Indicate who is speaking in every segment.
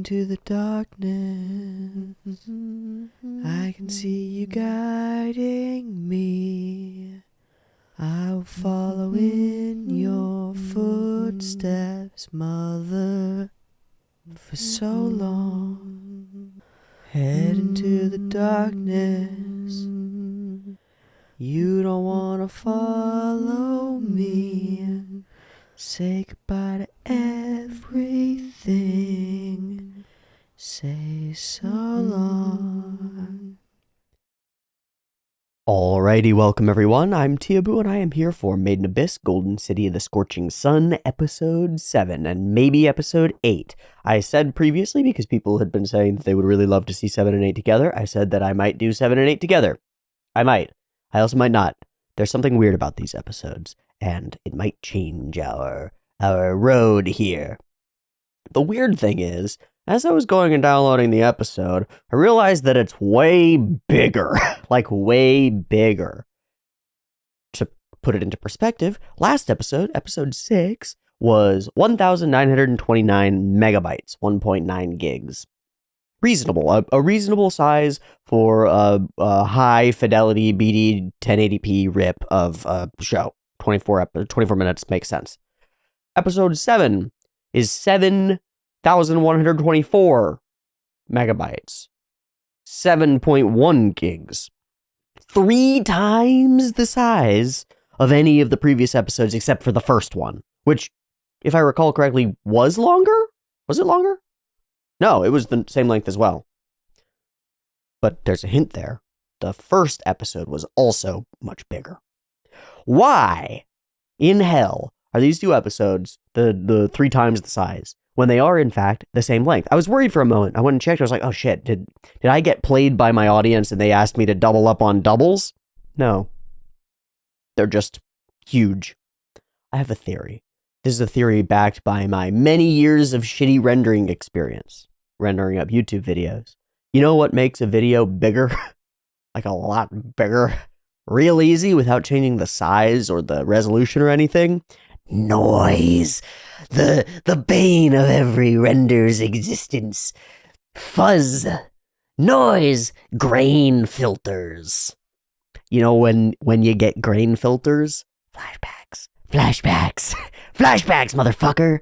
Speaker 1: into the darkness. I can see you guiding me. I'll follow in your footsteps, Mother, for so long. Head into the darkness. You don't wanna follow me. Say goodbye to everything. Say so long. Alrighty, welcome everyone. I'm Teeaboo and I am here for Made in Abyss, Golden City of the Scorching Sun, Episode 7, and maybe Episode 8. I said previously, because people had been saying that they would really love to see 7 and 8 together, I said that I might do 7 and 8 together. I might. I also might not. There's something weird about these episodes, and it might change our road here. The weird thing is, as I was going and downloading the episode, I realized that it's way bigger. Like, way bigger. To put it into perspective, last episode, episode 6, was 1,929 megabytes, 1.9 gigs. Reasonable. A reasonable size for a high fidelity BD 1080p rip of a show. 24 minutes makes sense. Episode 7 is 7,124 megabytes. 7.1 gigs. 3 times the size of any of the previous episodes except for the first one, which, if I recall correctly, was longer? Was it longer? No, it was the same length as well. But there's a hint there. The first episode was also much bigger. Why in hell are these two episodes the 3 times the size when they are in fact the same length? I was worried for a moment. I went and checked. I was like, oh shit, did I get played by my audience and they asked me to double up on doubles? No. They're just huge. I have a theory. This is a theory backed by my many years of shitty rendering experience, rendering up YouTube videos. You know what makes a video bigger? Like a lot bigger? Real easy without changing the size or the resolution or anything? Noise. The bane of every render's existence. Fuzz. Noise. Grain filters. You know when you get grain filters? Flashbacks. Flashbacks, motherfucker.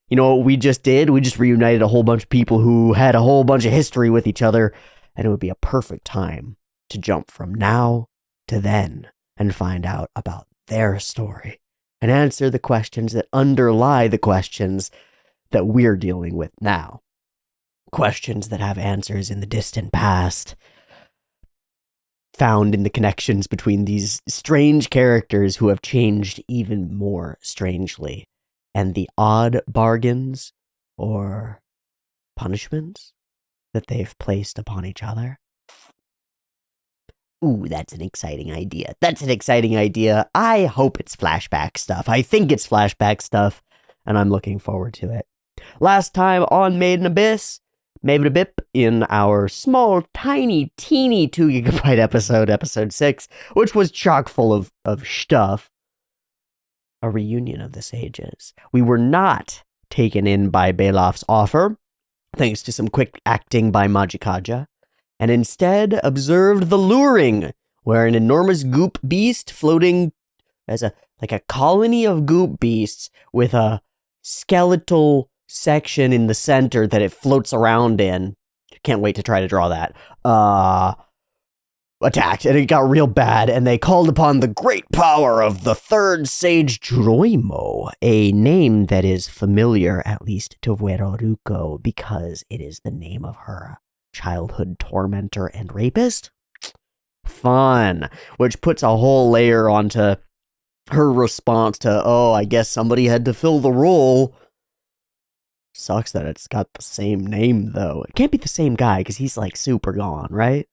Speaker 1: You know what we just did? We just reunited a whole bunch of people who had a whole bunch of history with each other, and it would be a perfect time to jump from now to then and find out about their story and answer the questions that underlie the questions that we're dealing with now. Questions that have answers in the distant past, found in the connections between these strange characters who have changed even more strangely, and the odd bargains or punishments that they've placed upon each other. Ooh, that's an exciting idea. I hope it's flashback stuff. I think it's flashback stuff, and I'm looking forward to it. Last time on Made in Abyss, Made in Abyss, in our small, tiny, teeny 2 gigabyte episode 6, which was chock full of stuff, a reunion of the sages. We were not taken in by Balaf's offer, thanks to some quick acting by Majikaja, and instead observed the luring, where an enormous goop beast floating as a colony of goop beasts with a skeletal section in the center that it floats around in. Can't wait to try to draw that. Attacked, and it got real bad, and they called upon the great power of the third sage Juroimo, a name that is familiar, at least to Weroruko, because it is the name of her childhood tormentor and rapist. Fun. Which puts a whole layer onto her response to, oh, I guess somebody had to fill the role. Sucks that it's got the same name, though. It can't be the same guy, because he's, like, super gone, right?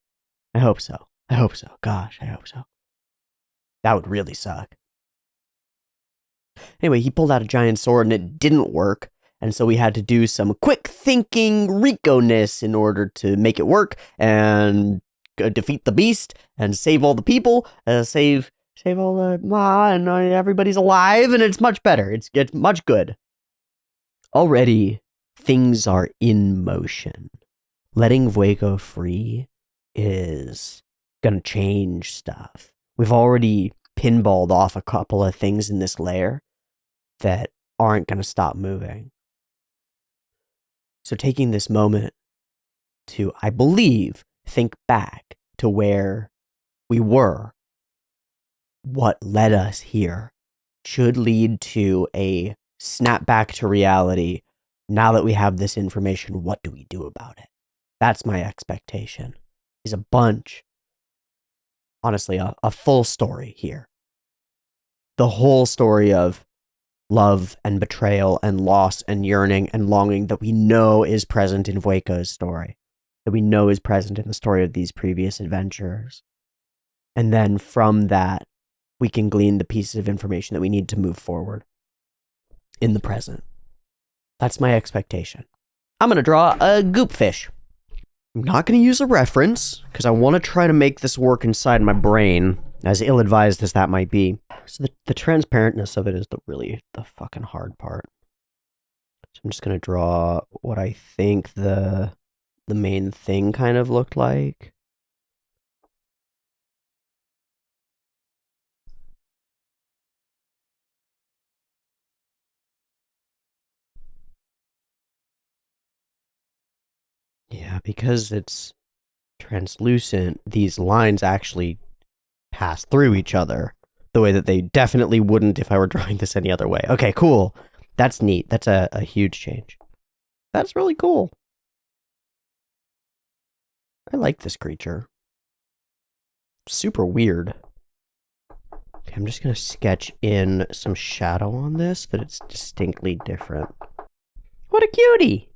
Speaker 1: I hope so. Gosh, I hope so. That would really suck. Anyway, he pulled out a giant sword, and it didn't work, and so we had to do some quick thinking Rico-ness in order to make it work, and defeat the beast, and save all the people, save all the and everybody's alive, and it's much better. It's much good. Already things are in motion. Letting Vuego free is gonna change stuff. We've already pinballed off a couple of things in this layer that aren't gonna stop moving. So taking this moment to, I believe, think back to where we were, what led us here, should lead to a snap back to reality. Now that we have this information, what do we do about it? That's my expectation. Is a bunch, honestly, a full story here. The whole story of love and betrayal and loss and yearning and longing that we know is present in Vueco's story, that we know is present in the story of these previous adventurers. And then from that, we can glean the pieces of information that we need to move forward in the present. That's my expectation. I'm going to draw a goopfish. I'm not going to use a reference, because I want to try to make this work inside my brain, as ill-advised as that might be. So the transparentness of it is the fucking hard part. So I'm just going to draw what I think the main thing kind of looked like. Yeah, because it's translucent, these lines actually pass through each other the way that they definitely wouldn't if I were drawing this any other way. Okay, cool. That's neat. That's a huge change. That's really cool. I like this creature. Super weird. Okay, I'm just going to sketch in some shadow on this, but it's distinctly different. What a cutie!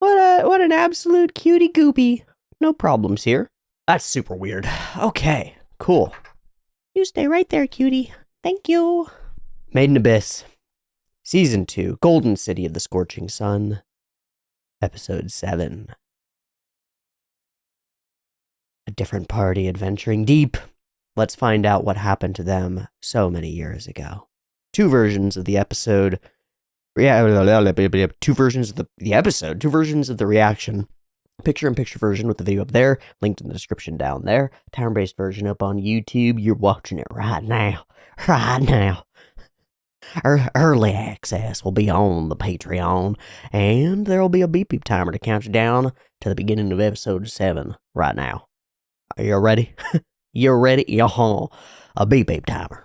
Speaker 1: What an absolute cutie goopy. No problems here. That's super weird. Okay, cool. You stay right there, cutie. Thank you. Maiden Abyss, Season 2, Golden City of the Scorching Sun, Episode 7. A different party adventuring deep. Let's find out what happened to them so many years ago. Two versions of the episode. Two versions of the episode. Two versions of the reaction. Picture-in-picture version with the video up there, linked in the description down there. Town-based version up on YouTube. You're watching it right now. Right now. Early access will be on the Patreon, and there will be a beep timer to count you down to the beginning of episode 7 right now. Are you ready? You ready? Yaha. A beep timer.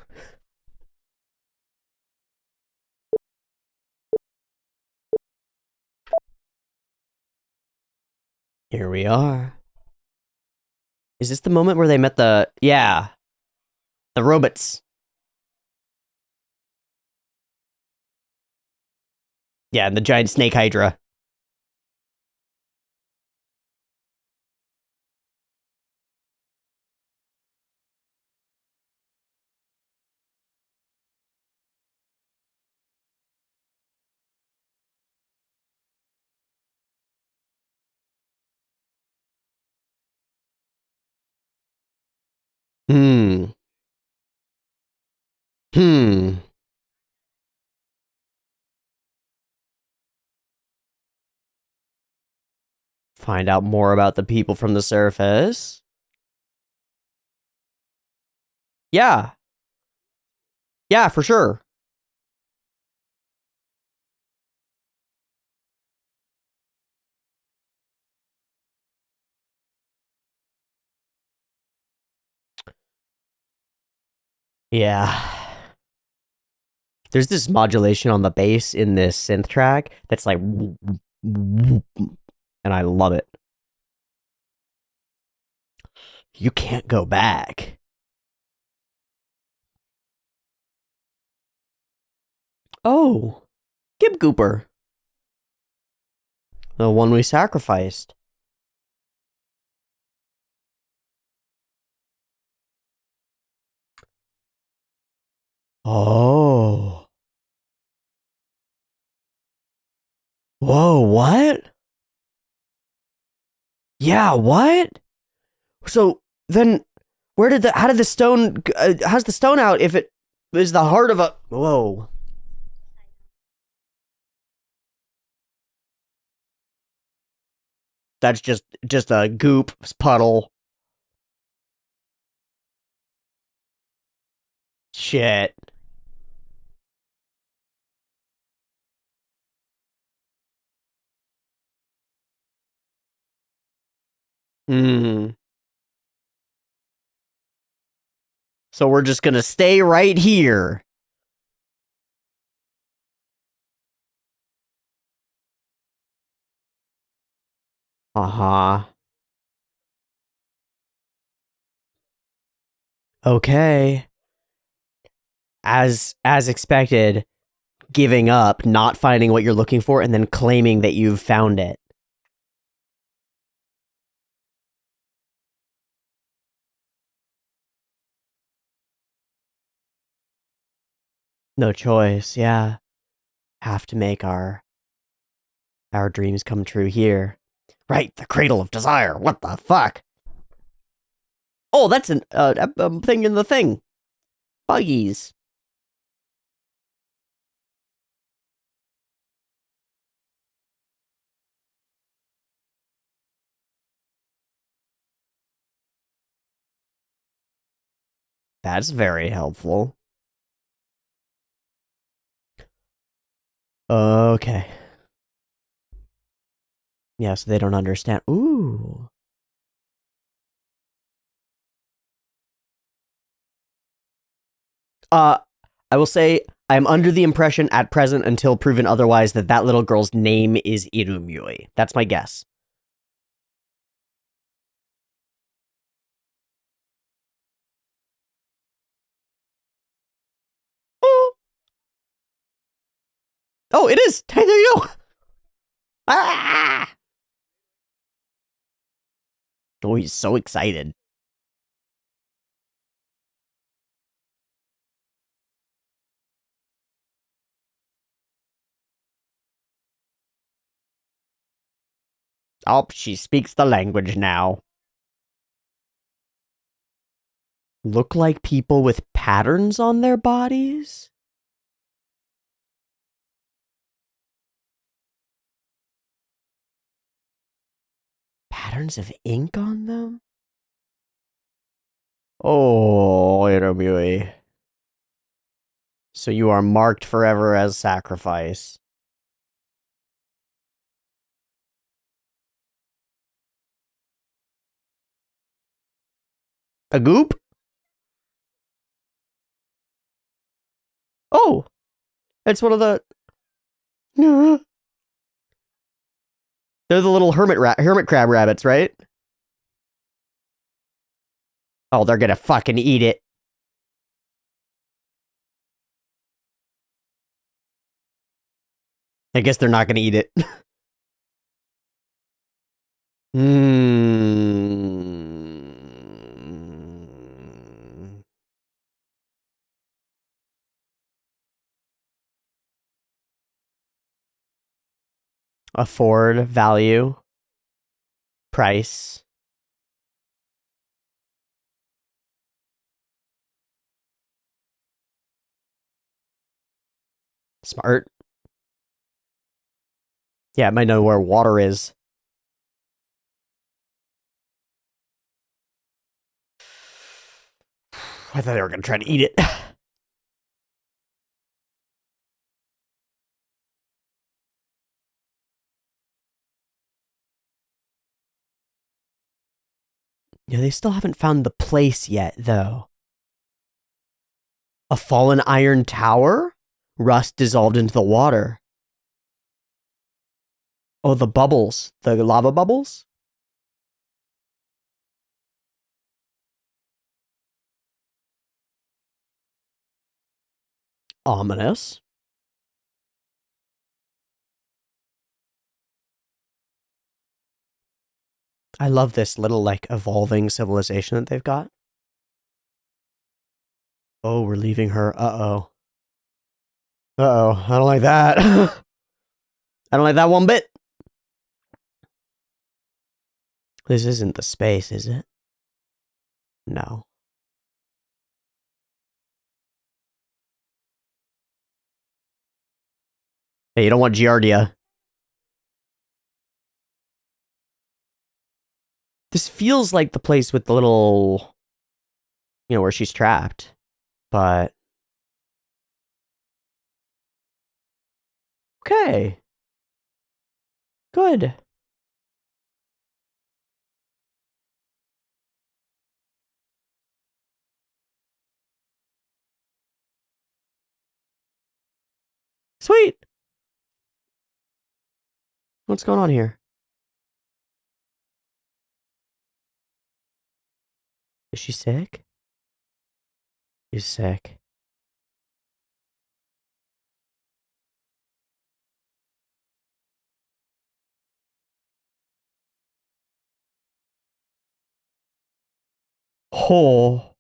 Speaker 1: Here we are. Is this the moment where they met the... Yeah. The robots. Yeah, and the giant snake hydra. Hmm. Find out more about the people from the surface. Yeah. Yeah, for sure. Yeah. There's this modulation on the bass in this synth track that's like... And I love it. You can't go back. Oh. Gib Gooper. The one we sacrificed. Oh. Whoa, what? Yeah, what? So then how did the stone, how's the stone out if it is the heart of a, whoa. That's just a goop puddle. Shit. Hmm. So we're just gonna stay right here. Uh-huh. Okay. As expected, giving up, not finding what you're looking for, and then claiming that you've found it. No choice, yeah. Have to make our dreams come true here. Right, the cradle of desire. What the fuck? Oh, that's an thing in the thing. Buggies. That's very helpful. Okay. Yeah, so they don't understand. Ooh. Uh, I will say I'm under the impression at present, until proven otherwise, that that little girl's name is Irumyuui. That's my guess. Oh, oh, it is. Hey, there you go. Ah! Oh, he's so excited. Oh, she speaks the language now. Look like people with patterns on their bodies? Patterns of ink on them? Oh, Irumyuui. So you are marked forever as sacrifice. A goop? Oh, it's one of the. They're the little hermit crab rabbits, right? Oh, they're gonna fucking eat it. I guess they're not gonna eat it. Hmm. Afford, value, price. Smart. Yeah, it might know where water is. I thought they were gonna try to eat it. Yeah, they still haven't found the place yet, though. A fallen iron tower? Rust dissolved into the water. Oh, the bubbles. The lava bubbles? Ominous. I love this little, like, evolving civilization that they've got. Oh, we're leaving her. Uh-oh. Uh-oh. I don't like that. I don't like that one bit. This isn't the space, is it? No. Hey, you don't want Giardia. This feels like the place with the little, where she's trapped. But okay. Good. Sweet. What's going on here? Is she sick? She's sick. Oh.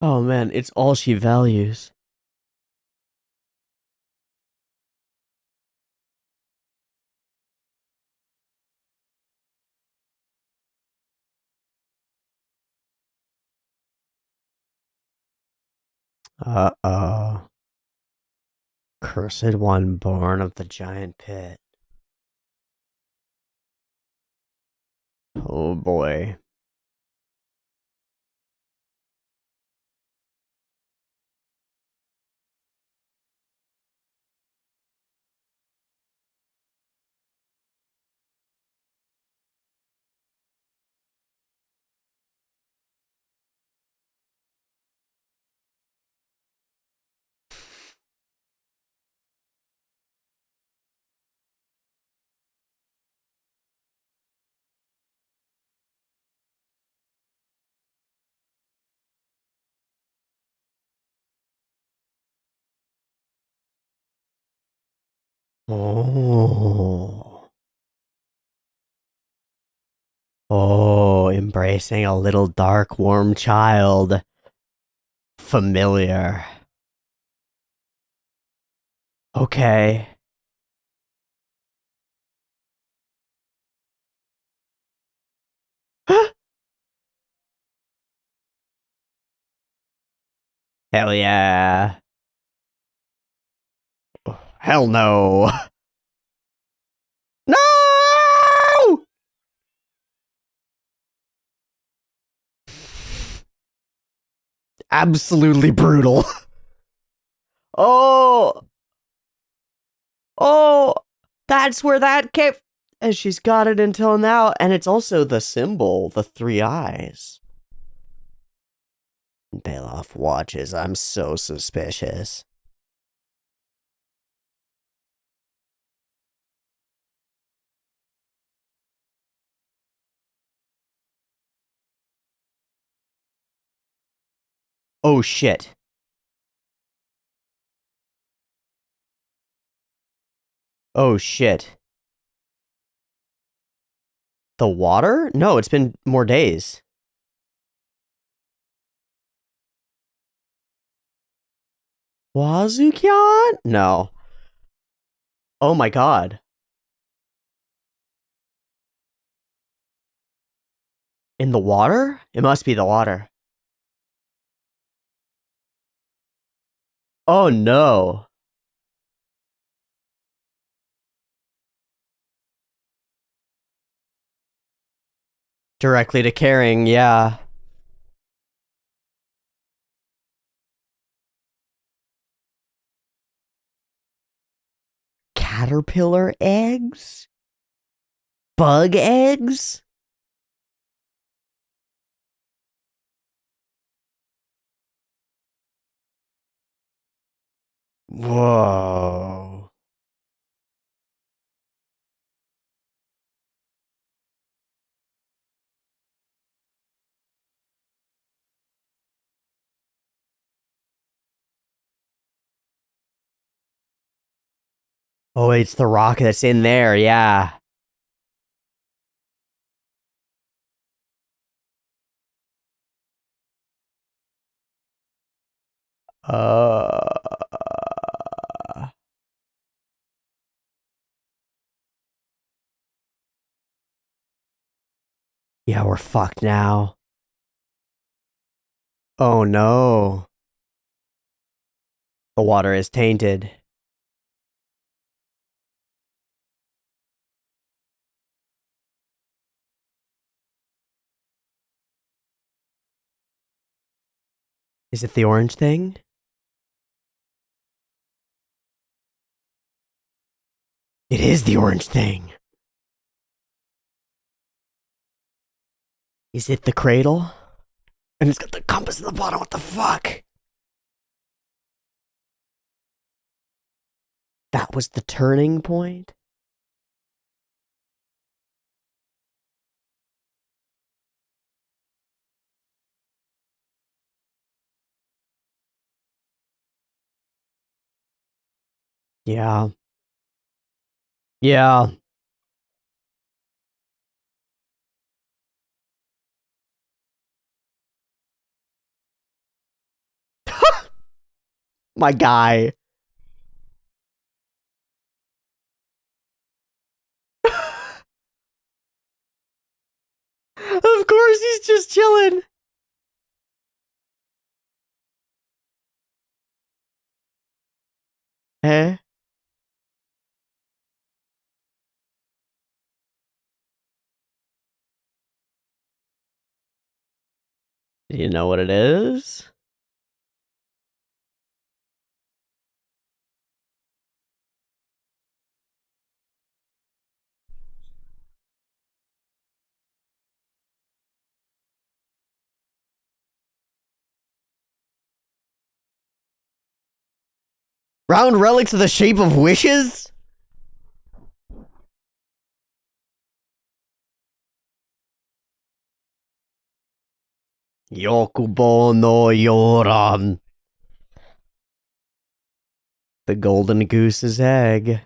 Speaker 1: Oh man, it's all she values. Uh-oh. Cursed one born of the giant pit. Oh boy. Oh. Oh, embracing a little dark, warm child. Familiar. Okay. Hell yeah. Hell no. No! Absolutely brutal. Oh. Oh. That's where that came. And she's got it until now. And it's also the symbol, the 3 eyes. Bailoff watches. I'm so suspicious. Oh shit. Oh shit. The water? No, it's been more days. Wazukyan? No. Oh my god. In the water? It must be the water. Oh no. Directly to Caring, yeah. Caterpillar eggs? Bug eggs? Whoa. Oh, it's the rock that's in there, yeah. Yeah, we're fucked now. Oh no. The water is tainted. Is it the orange thing? It is the orange thing. Is it the cradle? And it's got the compass in the bottom. What the fuck? That was the turning point? Yeah. Yeah. My guy. Of course he's just chilling. Eh? Do you know what it is? Round relics of the shape of wishes? Yokubo no Yoran. The golden goose's egg.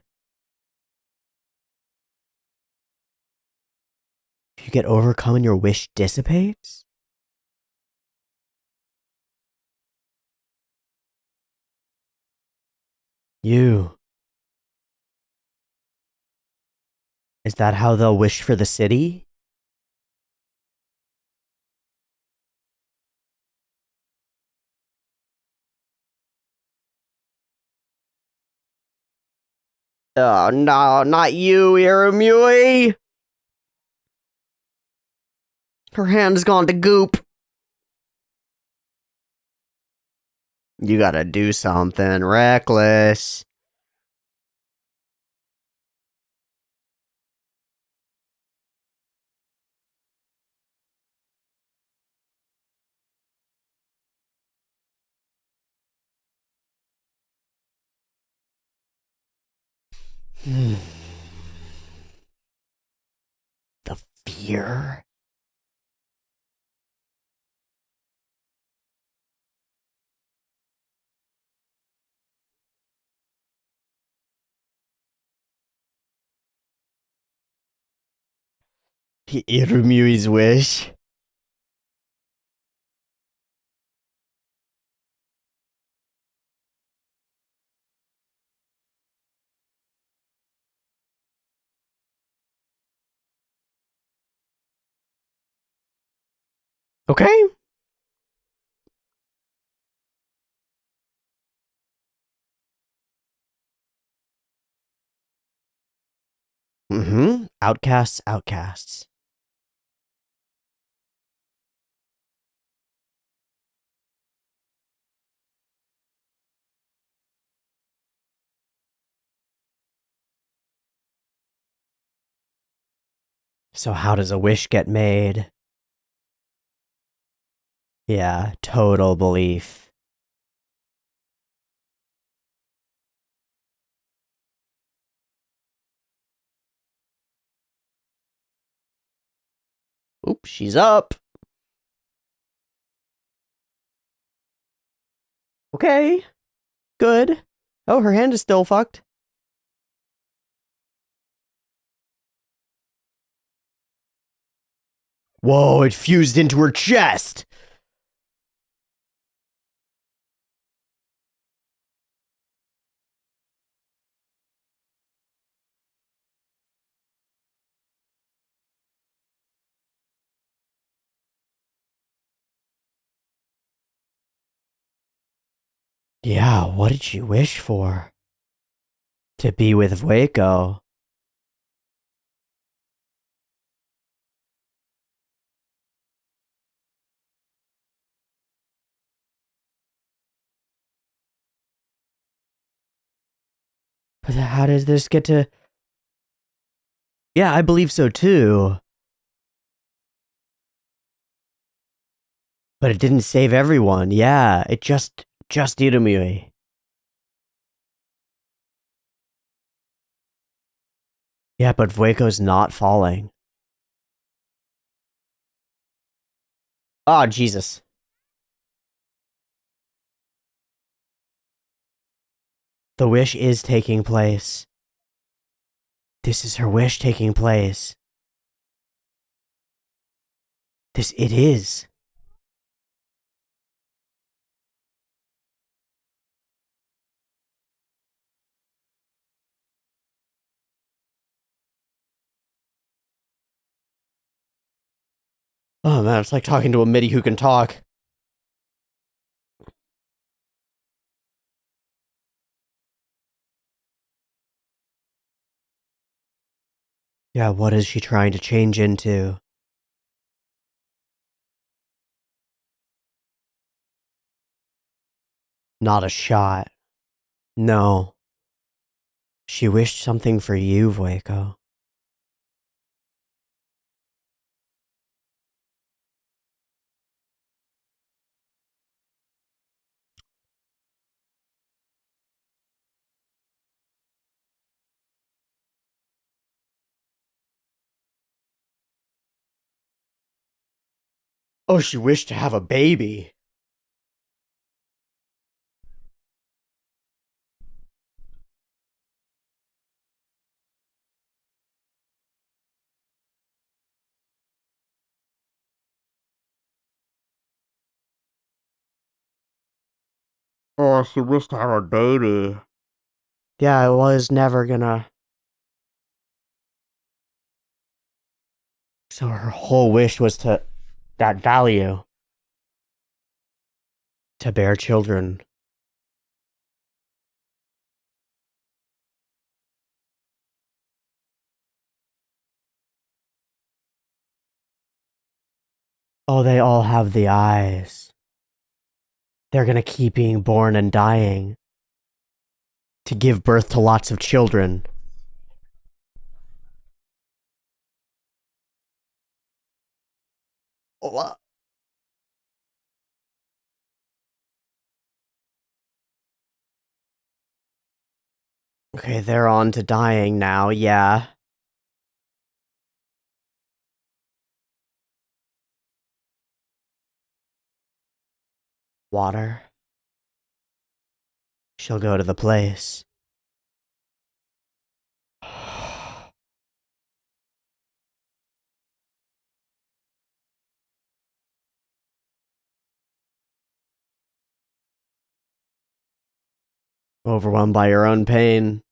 Speaker 1: If you get overcome and your wish dissipates? You. Is that how they'll wish for the city? Oh no, not you, Irumyuui! Her hand's gone to goop. You gotta do something reckless. The fear. Irumyuui's wish. Okay. Mm-hmm. Outcasts, outcasts. So how does a wish get made? Yeah, total belief. Oop, she's up. Okay. Good. Oh, her hand is still fucked. Whoa, it fused into her chest. Yeah, what did she wish for? To be with Waco. But how does this get to... Yeah, I believe so too. But it didn't save everyone. Yeah, it just Irumyuui. Yeah, but Vueko's not falling. Oh, Jesus. The wish is taking place. This is her wish taking place. It is. Oh man, it's like talking to a MIDI who can talk. Yeah, what is she trying to change into? Not a shot. No. She wished something for you, Vueko. Oh, she wished to have a baby. Oh, she wished to have a baby. Yeah, I was never gonna... So her whole wish was to... that value. To bear children. Oh, they all have the eyes. They're gonna keep being born and dying. To give birth to lots of children. What? Okay, they're on to dying now, yeah. Water. She'll go to the place. Overwhelmed by your own pain.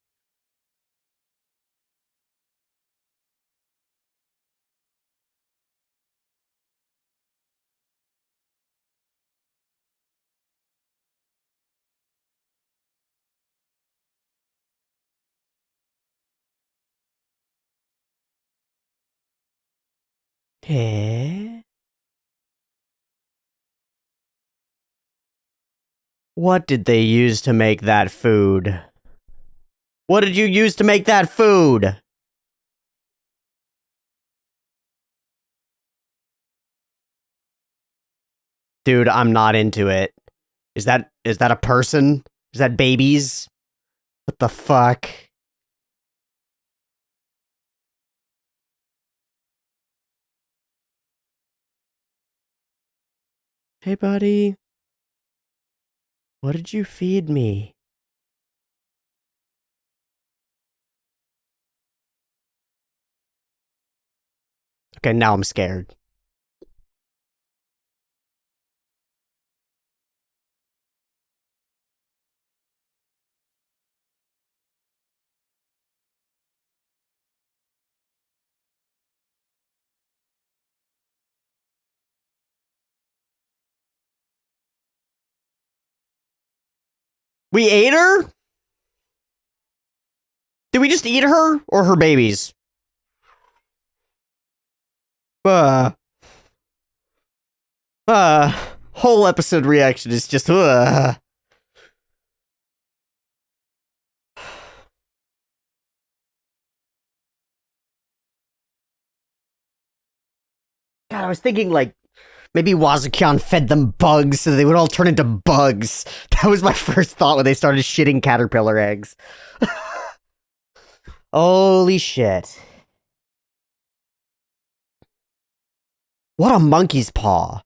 Speaker 1: Eh? What did they use to make that food? What did you use to make that food? Dude, I'm not into it. Is that a person? Is that babies? What the fuck? Hey, buddy. What did you feed me? Okay, now I'm scared. We ate her? Did we just eat her or her babies? Uh, whole episode reaction is just, God, I was thinking, like, maybe Wazukyan fed them bugs so they would all turn into bugs. That was my first thought when they started shitting caterpillar eggs. Holy shit. What a monkey's paw.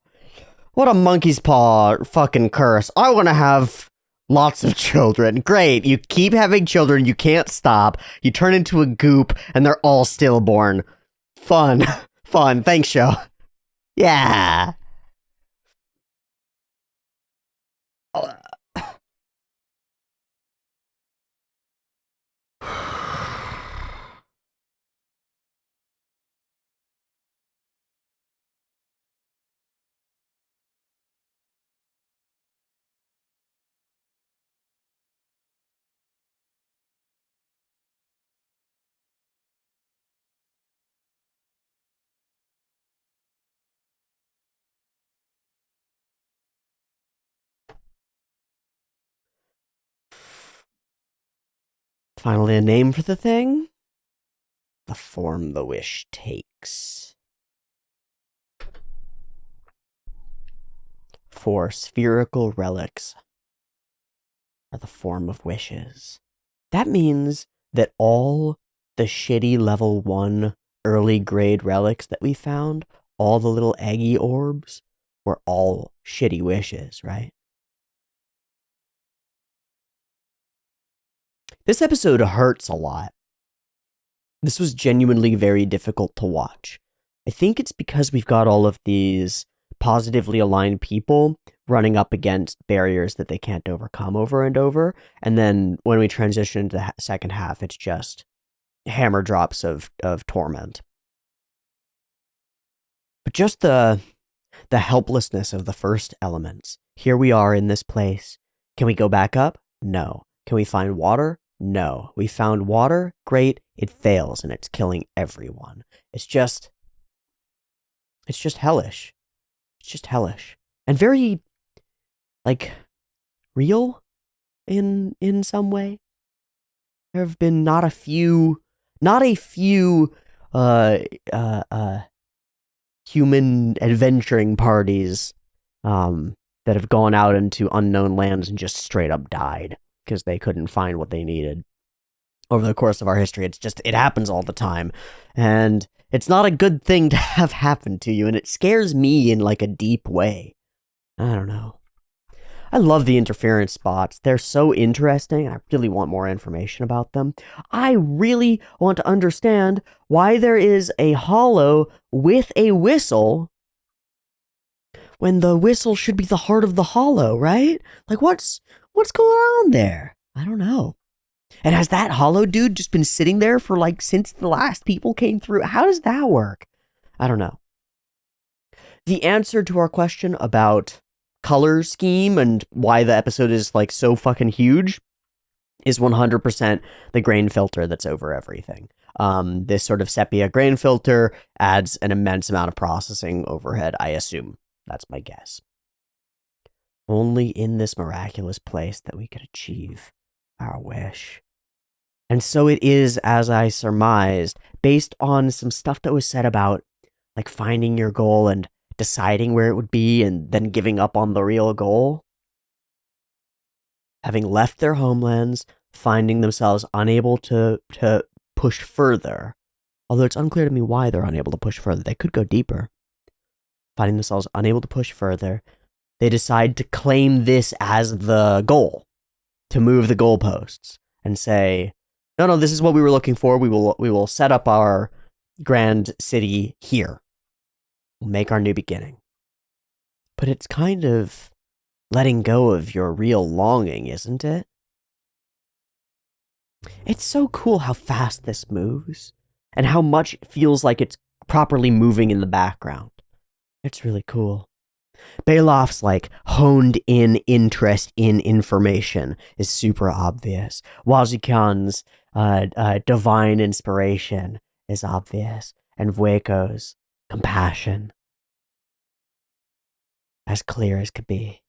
Speaker 1: What a monkey's paw fucking curse. I want to have lots of children. Great. You keep having children. You can't stop. You turn into a goop and they're all stillborn. Fun. Fun. Thanks, show. Yeah. Finally, a name for the thing? The form the wish takes. 4 spherical relics are the form of wishes. That means that all the shitty level 1 early grade relics that we found, all the little eggy orbs, were all shitty wishes, right? This episode hurts a lot. This was genuinely very difficult to watch. I think it's because we've got all of these positively aligned people running up against barriers that they can't overcome over and over. And then when we transition to the second half, it's just hammer drops of torment. But just the helplessness of the first elements. Here we are in this place. Can we go back up? No. Can we find water? No. We found water. Great. It fails and it's killing everyone. It's just hellish. It's just hellish. And very, like, real in some way. There have been not a few human adventuring parties that have gone out into unknown lands and just straight up died because they couldn't find what they needed. Over the course of our history, it happens all the time. And it's not a good thing to have happen to you, and it scares me in like a deep way. I don't know. I love the interference spots. They're so interesting. I really want more information about them. I really want to understand why there is a hollow with a whistle when the whistle should be the heart of the hollow, right? Like, what's going on there? I don't know. And has that hollow dude just been sitting there for like since the last people came through? How does that work? I don't know. The answer to our question about color scheme and why the episode is like so fucking huge is 100% the grain filter that's over everything. This sort of sepia grain filter adds an immense amount of processing overhead, I assume. That's my guess. Only in this miraculous place that we could achieve our wish. And so it is, as I surmised, based on some stuff that was said about like finding your goal and deciding where it would be and then giving up on the real goal. Having left their homelands, finding themselves unable to push further. Although it's unclear to me why they're unable to push further. They could go deeper. Finding themselves unable to push further, they decide to claim this as the goal. To move the goalposts and say, no, this is what we were looking for. We will set up our grand city here. We'll make our new beginning. But it's kind of letting go of your real longing, isn't it? It's so cool how fast this moves and how much it feels like it's properly moving in the background. It's really cool. Balof's like honed in interest in information is super obvious. Wazukyan's divine inspiration is obvious, and Vueko's compassion as clear as could be.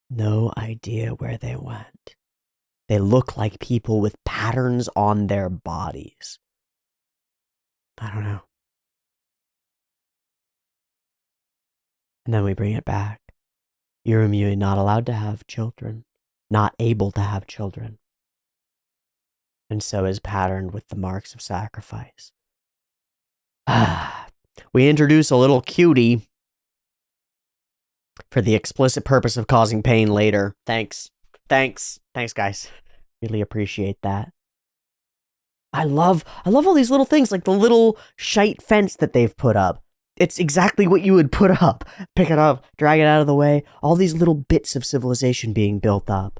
Speaker 1: No idea where they went. They look like people with patterns on their bodies. I don't know. And then we bring it back. Irumyuui not allowed to have children, not able to have children, and so is patterned with the marks of sacrifice. We introduce a little cutie for the explicit purpose of causing pain later. Thanks, guys. Really appreciate that. I love all these little things, like the little shite fence that they've put up. It's exactly what you would put up. Pick it up, drag it out of the way. All these little bits of civilization being built up.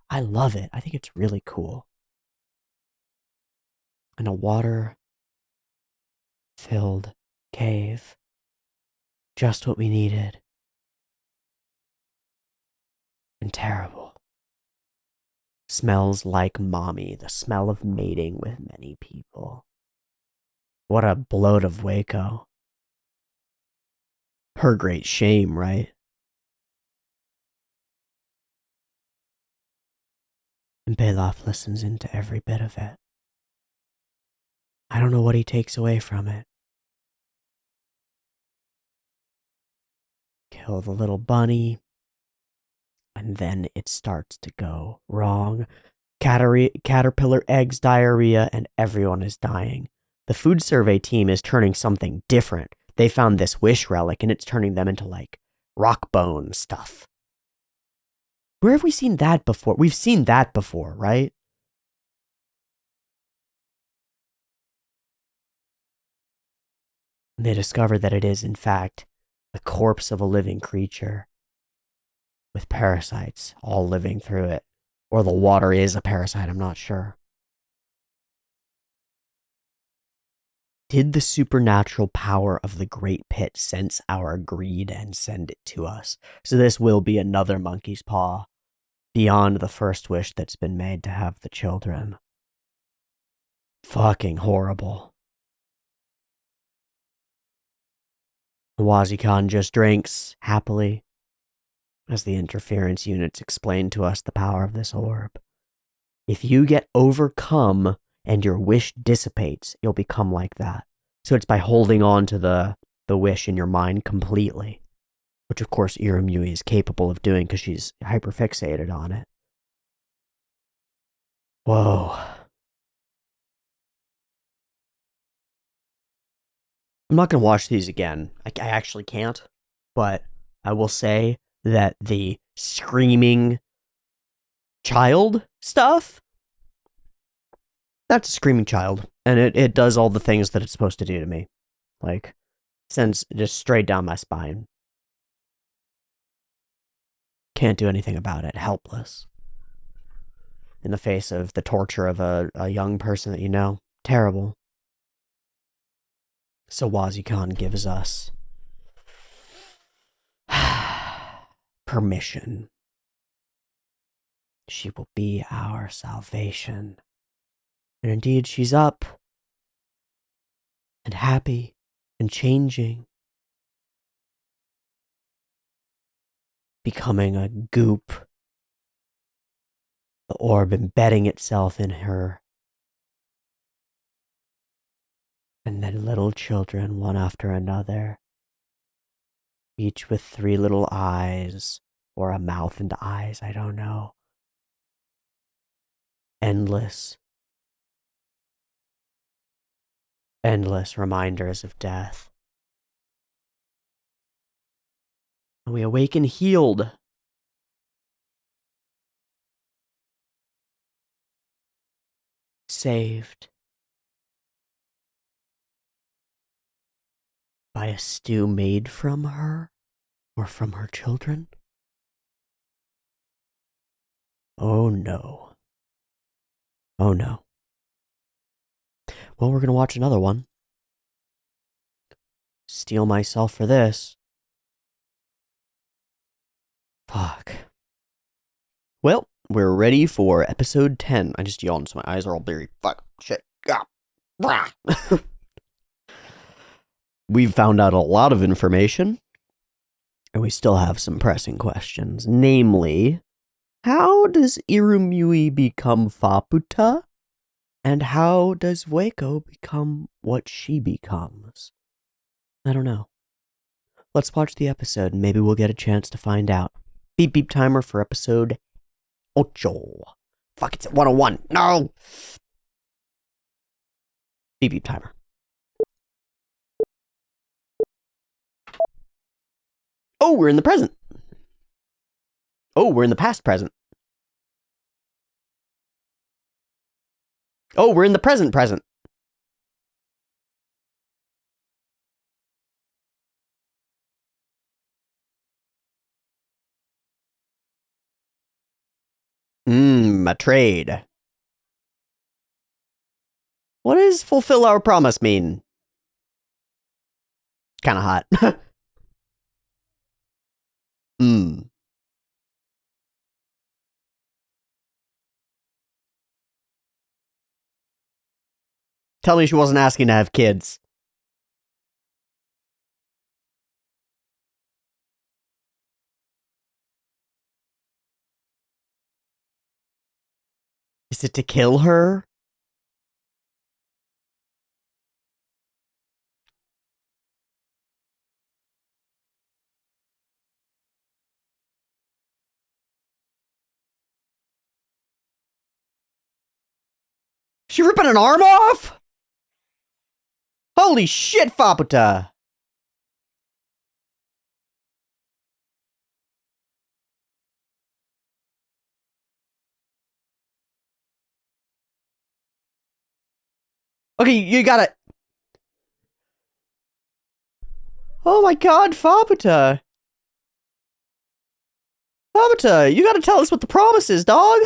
Speaker 1: I love it. I think it's really cool. And a water-filled cave. Just what we needed. And terrible. Smells like mommy, the smell of mating with many people. What a bloat of Waco. Her great shame, right? And Belaf listens into every bit of it. I don't know what he takes away from it. Kill the little bunny. And then it starts to go wrong. Caterpillar eggs, diarrhea, and everyone is dying. The food survey team is turning something different. They found this wish relic, and it's turning them into, like, rock bone stuff. Where have we seen that before? We've seen that before, right? And they discover that it is, in fact, the corpse of a living creature with parasites all living through it. Or the water is a parasite, I'm not sure. Did the supernatural power of the Great Pit sense our greed and send it to us? So this will be another monkey's paw, beyond the first wish that's been made to have the children. Fucking horrible. Wazi-Khan just drinks happily as the interference units explain to us the power of this orb. If you get overcome and your wish dissipates, you'll become like that. So it's by holding on to the wish in your mind completely, which of course Irumyuui is capable of doing because she's hyperfixated on it. Whoa. I'm not going to watch these again. I actually can't, but I will say that the screaming child stuff, that's a screaming child, and it does all the things that it's supposed to do to me. Like, sends just straight down my spine. Can't do anything about it. Helpless. In the face of the torture of a young person that you know. Terrible. So Wazi-Khan gives us permission. She will be our salvation. And indeed, she's up and happy and changing, becoming a goop, the orb embedding itself in her. And then little children, one after another, each with 3 little eyes, or a mouth and eyes, I don't know. Endless reminders of death. And we awaken healed. Saved. By a stew made from her? Or from her children? Oh no. Oh no. Well, we're gonna watch another one. Steel myself for this. Fuck. Well, we're ready for episode 10. I just yawned, so my eyes are all blurry. Fuck. Shit. Ah. We've found out a lot of information, and we still have some pressing questions. Namely, how does Irumyuui become Faputa? And how does Waco become what she becomes? I don't know. Let's watch the episode and maybe we'll get a chance to find out. Beep beep timer for episode ocho. Fuck, it's at 101. No! Beep beep timer. Oh, we're in the present. Oh, we're in the past present. Oh, we're in the present present. A trade. What does fulfill our promise mean? Kinda hot. Tell me she wasn't asking to have kids. Is it to kill her? She ripping an arm off? Holy shit, Faputa! Okay, you gotta... Oh my god, Faputa! Faputa, you gotta tell us what the promise is, dog!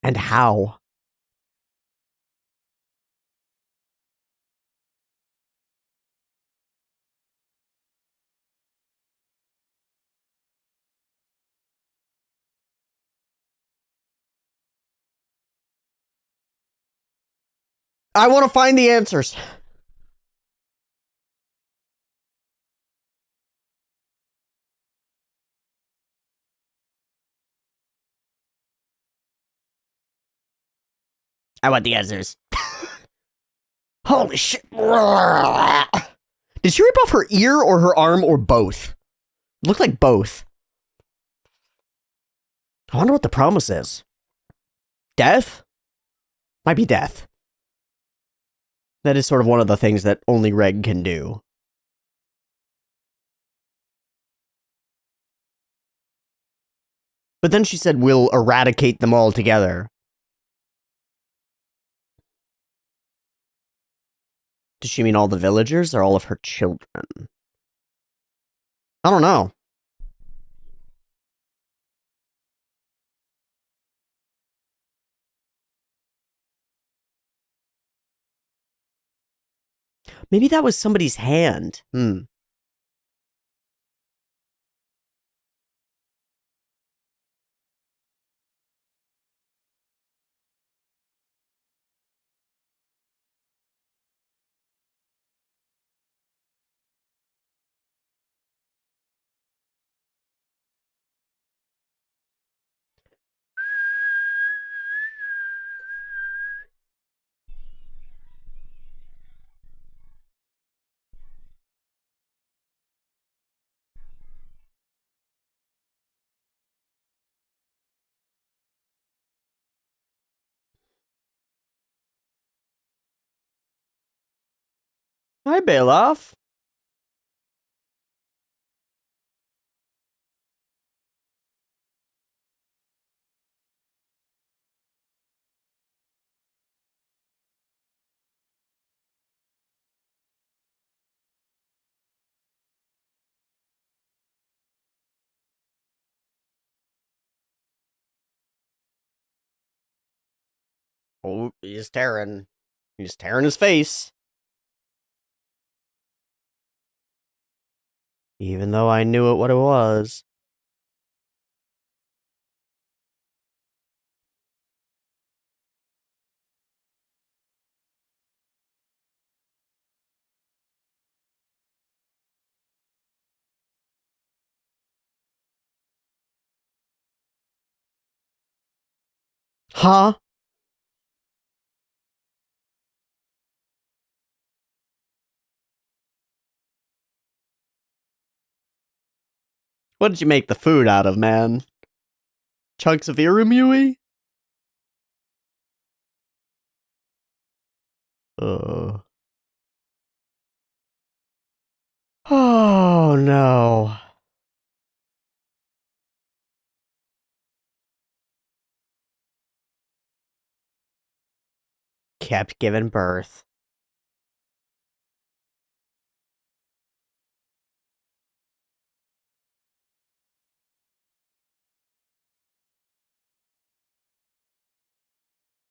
Speaker 1: And how? I want to find the answers. I want the answers. Holy shit. Did she rip off her ear or her arm or both? Looked like both. I wonder what the promise is. Death? Might be death. That is sort of one of the things that only Reg can do. But then she said, we'll eradicate them all together. Does she mean all the villagers or all of her children? I don't know. Maybe that was somebody's hand. Hi, Bailoff. Oh, he's tearing. He's tearing his face. Even though I knew what it was. Huh? What did you make the food out of, man? Chunks of Irumyuui? Uh. Oh no. Kept giving birth.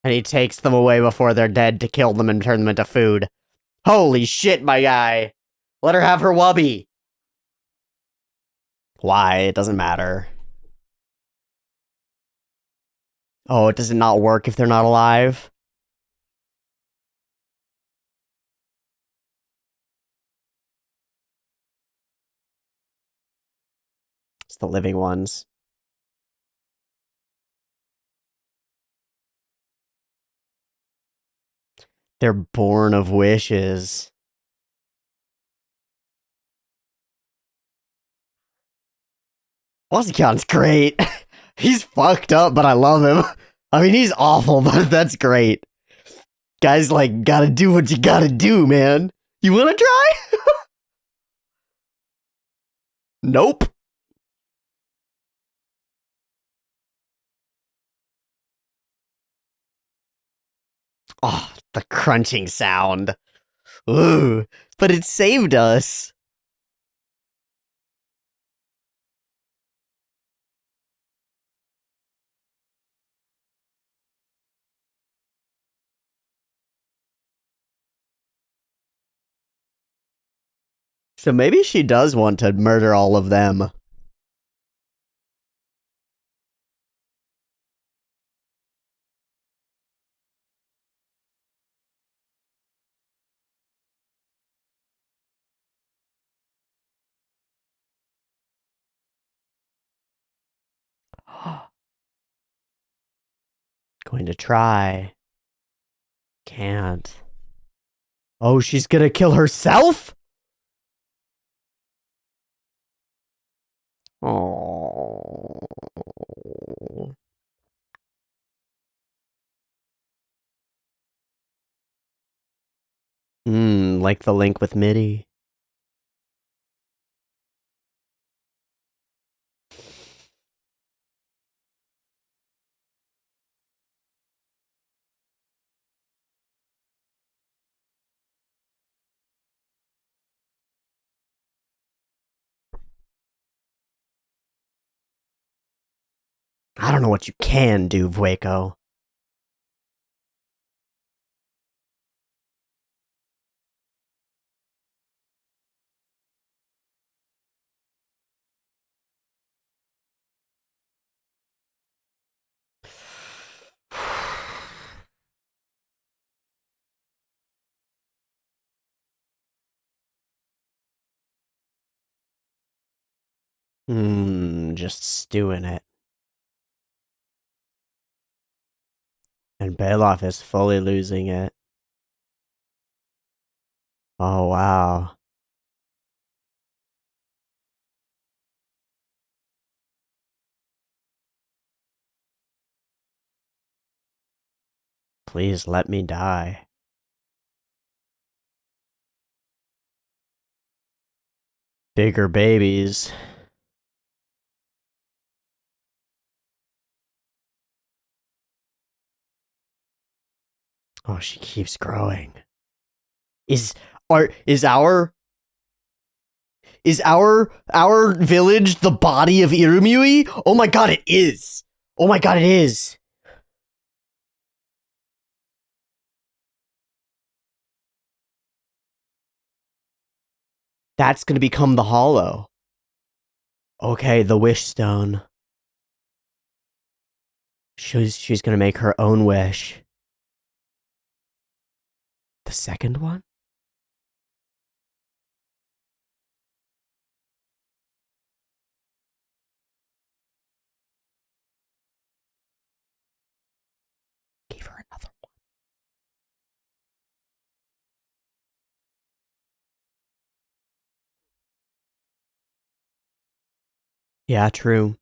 Speaker 1: And he takes them away before they're dead to kill them and turn them into food. Holy shit, my guy. Let her have her wubby. Why? It doesn't matter. Oh, does it not work if they're not alive? It's the living ones. They're born of wishes. Wazukan's great. He's fucked up, but I love him. I mean, he's awful, but that's great. Guys, like, gotta do what you gotta do, man. You wanna try? Nope. Oh, the crunching sound. Ooh, but it saved us. So maybe she does want to murder all of them. Going to try. Can't. Oh, she's gonna kill herself? Oh. Like the link with Mitty. I don't know what you can do, Vueko. Just stewing it. And Belov is fully losing it. Oh, wow. Please let me die. Bigger babies. Oh, she keeps growing. Is our village the body of Irumyuui? Oh my god, it is. Oh my god, it is. That's gonna become the hollow. Okay, the wish stone. She's gonna make her own wish. The second one? Yeah, true.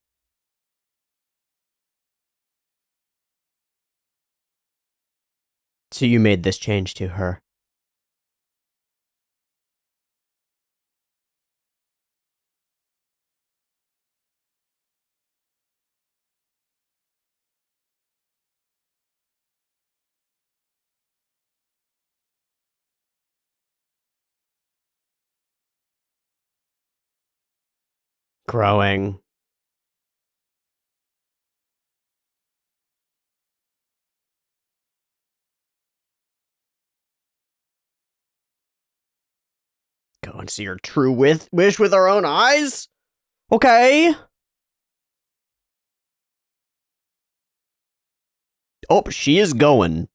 Speaker 1: So you made this change to her. Growing. Go and see your true wish with our own eyes? Okay. Oh, she is going.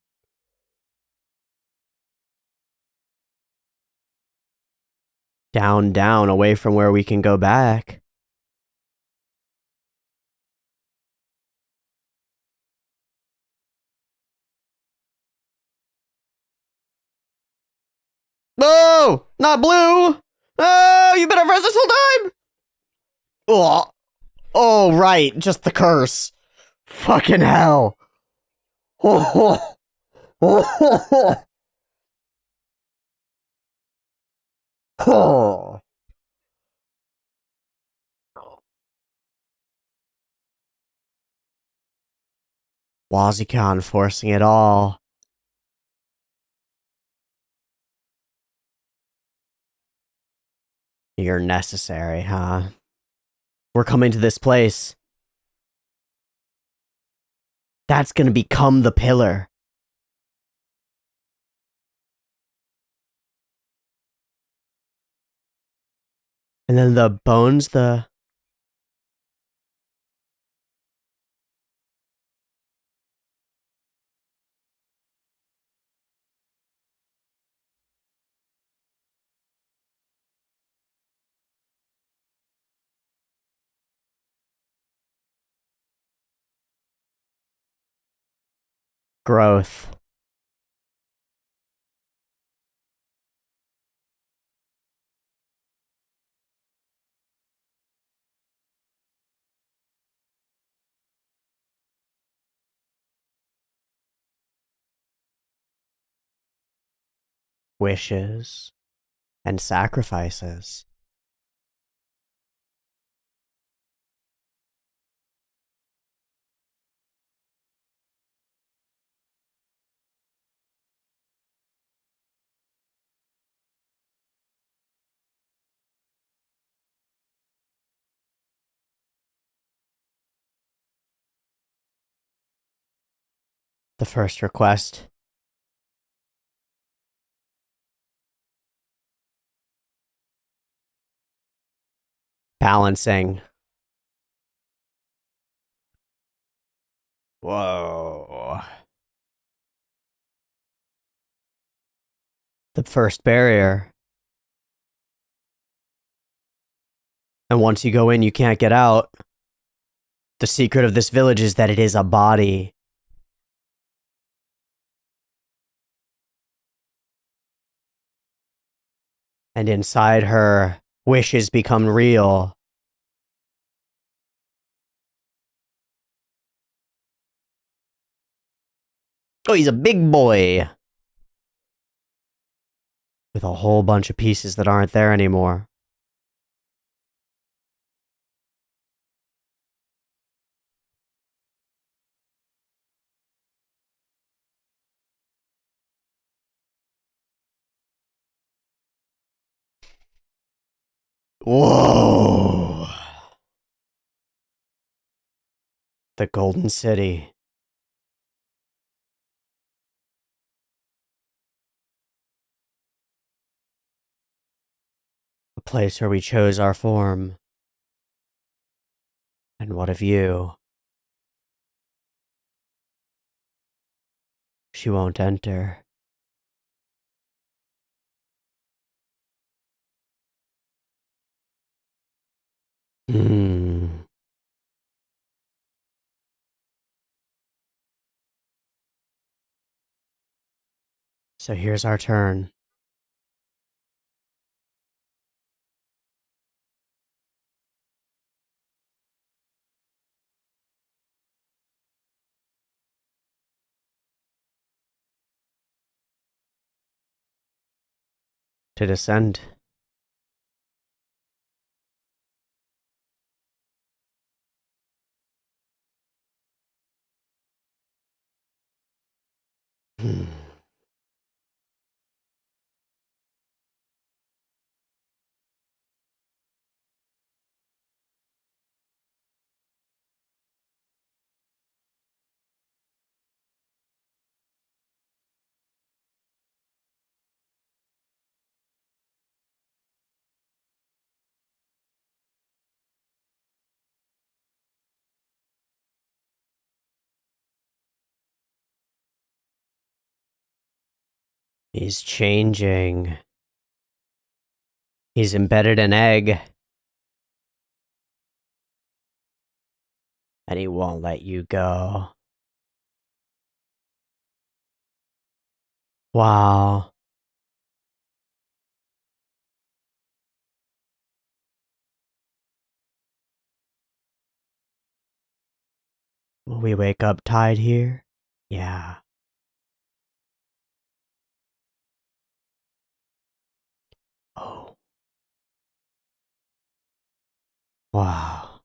Speaker 1: Down, down, away from where we can go back. No! Not blue! Oh, you've been our friends this whole time! Oh, oh, right. Just the curse. Fucking hell. Oh, oh, oh. Wazikon forcing it all. You're necessary, huh? We're coming to this place. That's gonna become the pillar. And then the bones, the... growth. Wishes. And sacrifices. The first request. Balancing. Whoa. The first barrier. And once you go in, you can't get out. The secret of this village is that it is a body. And inside her, wishes become real. Oh, he's a big boy. With a whole bunch of pieces that aren't there anymore. Whoa. The Golden City. A place where we chose our form. And what of you? She won't enter. Hmm. So here's our turn. to descend. He's changing. He's embedded an egg. And he won't let you go. Wow. Will we wake up tied here? Yeah. Oh. Wow.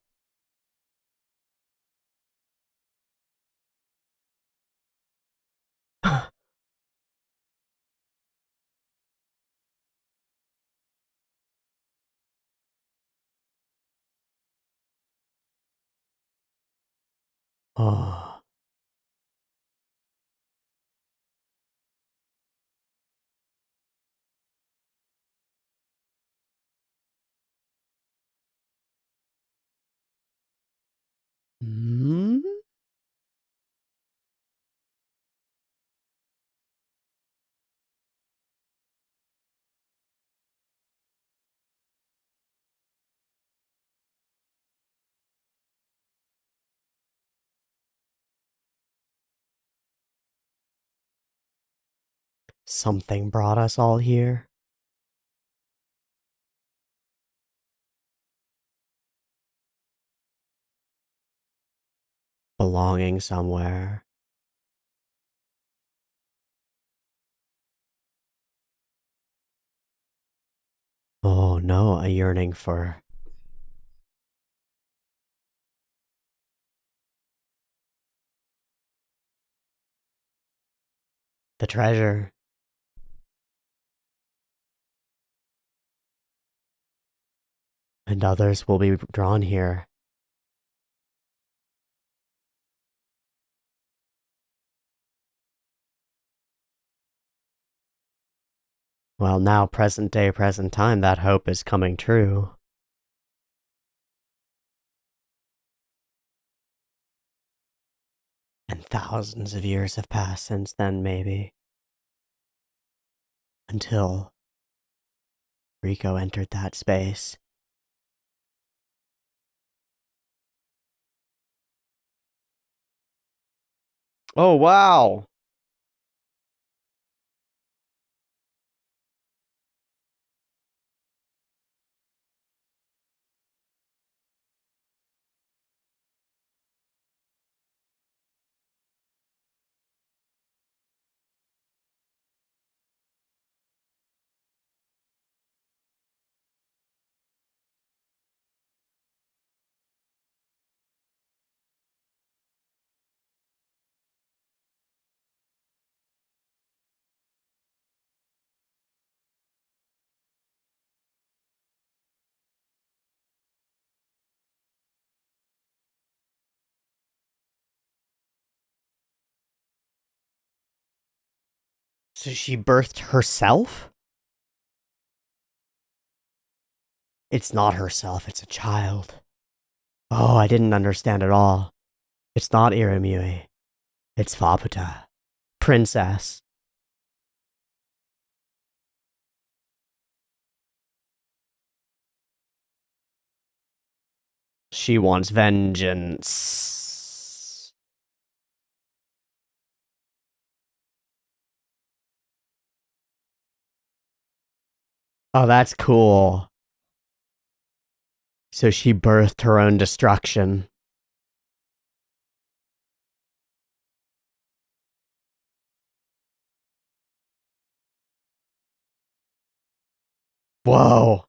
Speaker 1: Oh. Hmm? Something brought us all here. Belonging somewhere. Oh no, a yearning for the treasure. And others will be drawn here. Well, now, present day, present time, that hope is coming true. And thousands of years have passed since then, maybe. Until Rico entered that space. Oh, wow! So she birthed herself? It's not herself, it's a child. Oh, I didn't understand at all. It's not Irumyuui. It's Faputa. Princess. She wants vengeance. Oh, that's cool. So she birthed her own destruction. Whoa.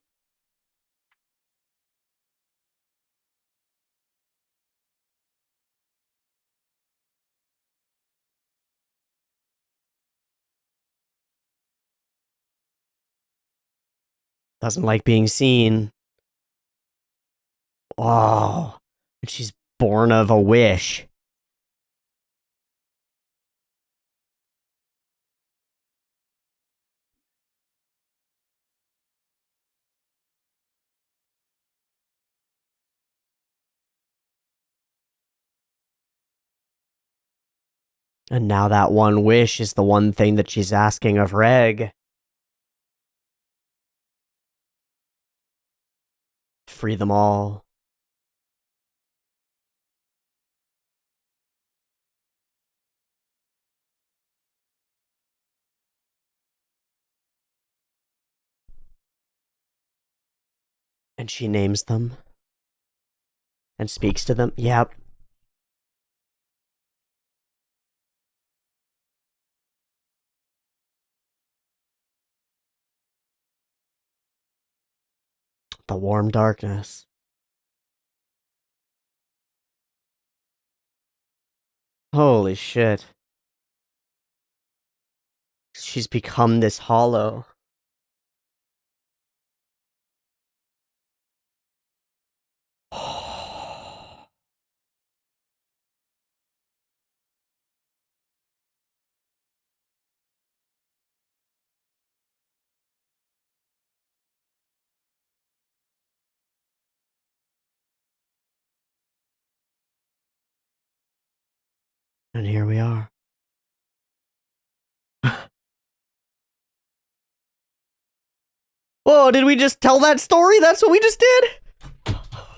Speaker 1: Doesn't like being seen. Oh. And she's born of a wish. And now that one wish is the one thing that she's asking of Reg. Free them all. And she names them. And speaks to them. Yep. The warm darkness. Holy shit. She's become this hollow. And here we are. Whoa, did we just tell that story? That's what we just did?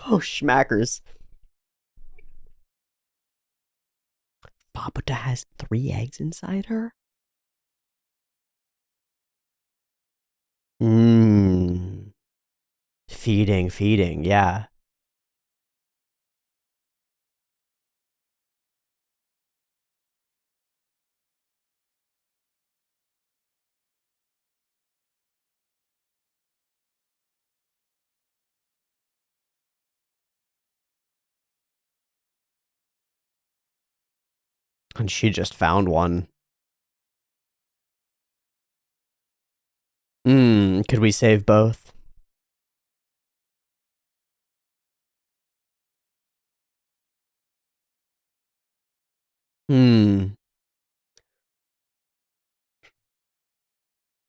Speaker 1: Oh, schmackers. Faputa has 3 eggs inside her? Mmm. Feeding, yeah. And she just found one. Could we save both?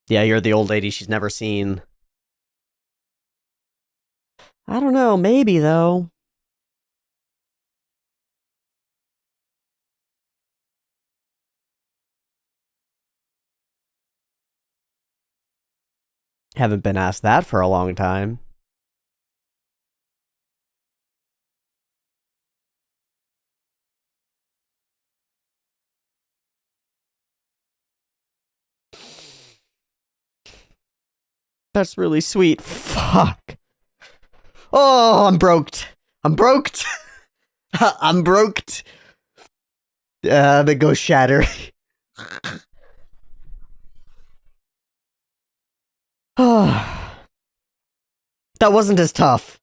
Speaker 1: Yeah, you're the old lady she's never seen. I don't know, maybe though. Haven't been asked that for a long time. That's really sweet. Fuck. Oh, I'm broked. I'm broked. I'm broked. The ghost shatter. That wasn't as tough.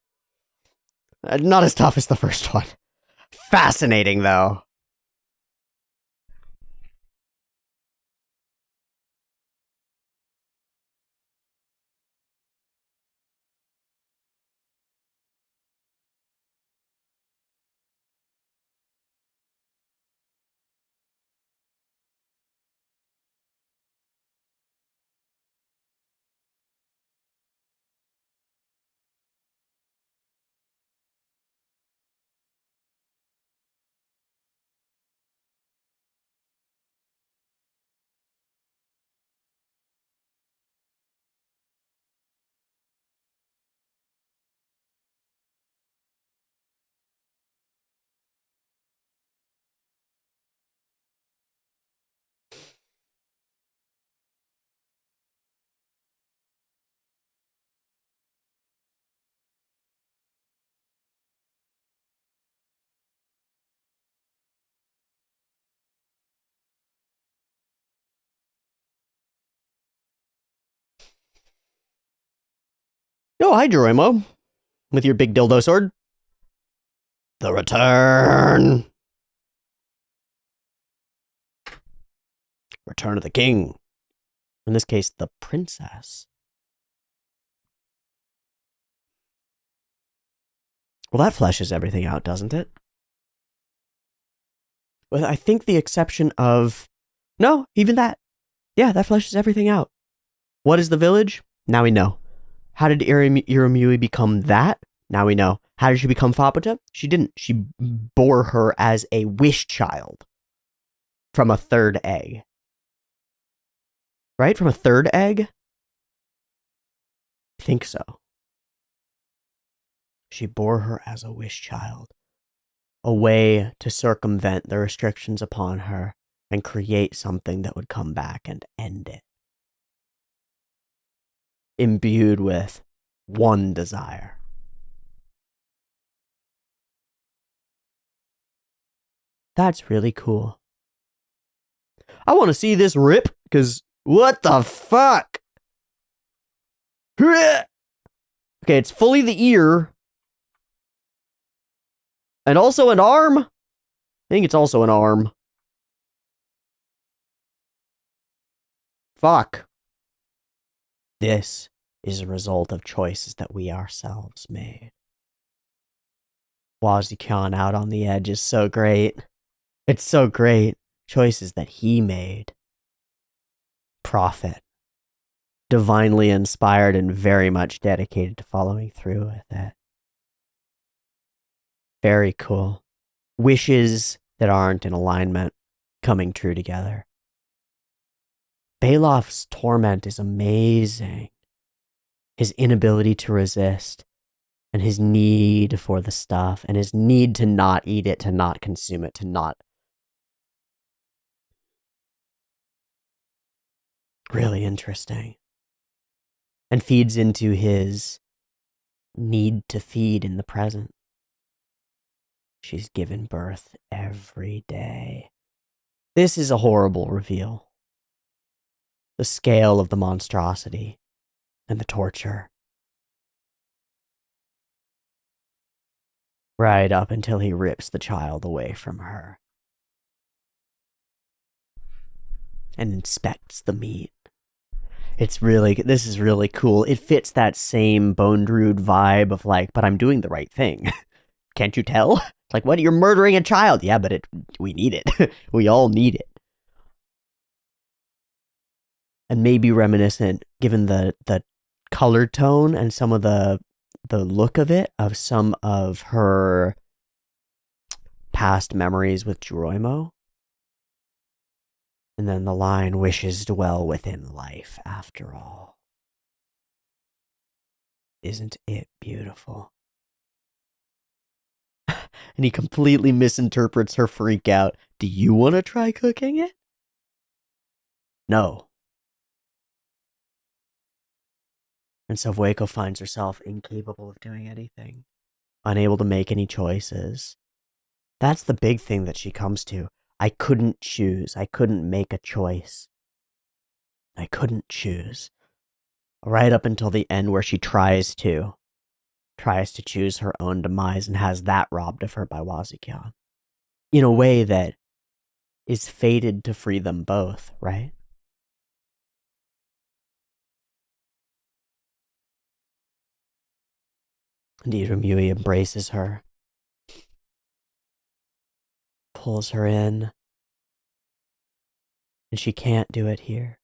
Speaker 1: Not as tough as the first one. Fascinating, though. Oh, hi, Jeromo. With your big dildo sword. The return. Return of the king. In this case, the princess. Well, that fleshes everything out, doesn't it? With, I think, the exception of... No, even that. Yeah, that fleshes everything out. What is the village? Now we know. How did Irumyuui become that? Now we know. How did she become Faputa? She didn't. She bore her as a wish child. From a third egg. Right? From a third egg? I think so. She bore her as a wish child. A way to circumvent the restrictions upon her and create something that would come back and end it. Imbued with one desire. That's really cool. I want to see this rip, because what the fuck? Okay, it's fully the ear. And also an arm. I think it's also an arm. Fuck. This is a result of choices that we ourselves made. Wazikyan out on the edge is so great. It's so great. Choices that he made. Prophet. Divinely inspired and very much dedicated to following through with it. Very cool. Wishes that aren't in alignment coming true together. Balof's torment is amazing. His inability to resist, and his need for the stuff, and his need to not eat it, to not consume it, to not... Really interesting. And feeds into his need to feed in the present. She's given birth every day. This is a horrible reveal. The scale of the monstrosity and the torture. Right up until he rips the child away from her. And inspects the meat. This is really cool. It fits that same Bone Druid vibe of like, but I'm doing the right thing. Can't you tell? It's like, what, you're murdering a child? Yeah, but we need it. We all need it. And maybe reminiscent, given the color tone and some of the look of it, of some of her past memories with Jeromo. And then the line, wishes dwell within life after all. Isn't it beautiful? And he completely misinterprets her freak out. Do you want to try cooking it? No. And so Waco finds herself incapable of doing anything. Unable to make any choices. That's the big thing that she comes to. I couldn't choose. I couldn't make a choice. I couldn't choose. Right up until the end where she tries to choose her own demise and has that robbed of her by Wazikyan. In a way that is fated to free them both, right? And Irumyuui embraces her. Pulls her in. And she can't do it here.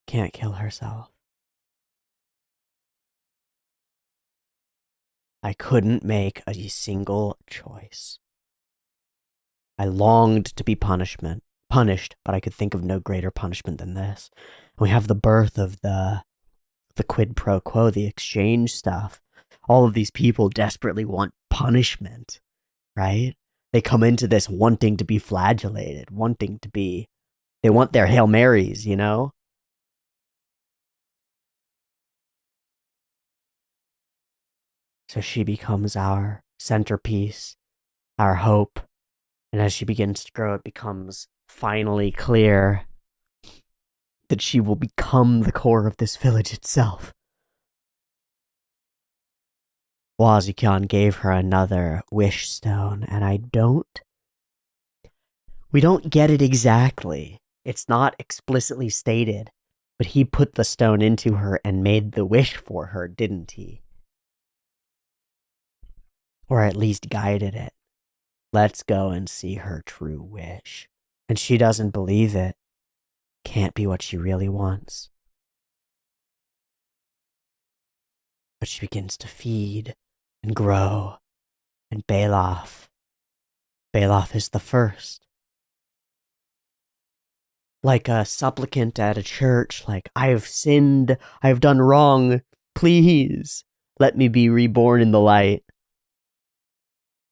Speaker 1: Can't kill herself. I couldn't make a single choice. I longed to be punished, but I could think of no greater punishment than this. And we have the birth of the quid pro quo, the exchange stuff. All of these people desperately want punishment, right? They come into this wanting to be flagellated, they want their Hail Marys, you know? So she becomes our centerpiece, our hope. And as she begins to grow, it becomes finally clear that she will become the core of this village itself. Wazikyan gave her another wish stone, and we don't get it exactly. It's not explicitly stated, but he put the stone into her and made the wish for her, didn't he? Or at least guided it. Let's go and see her true wish. And she doesn't believe it. Can't be what she really wants. But she begins to feed and grow. And Baloth is the first. Like a supplicant at a church, like, I have sinned, I have done wrong, please, let me be reborn in the light.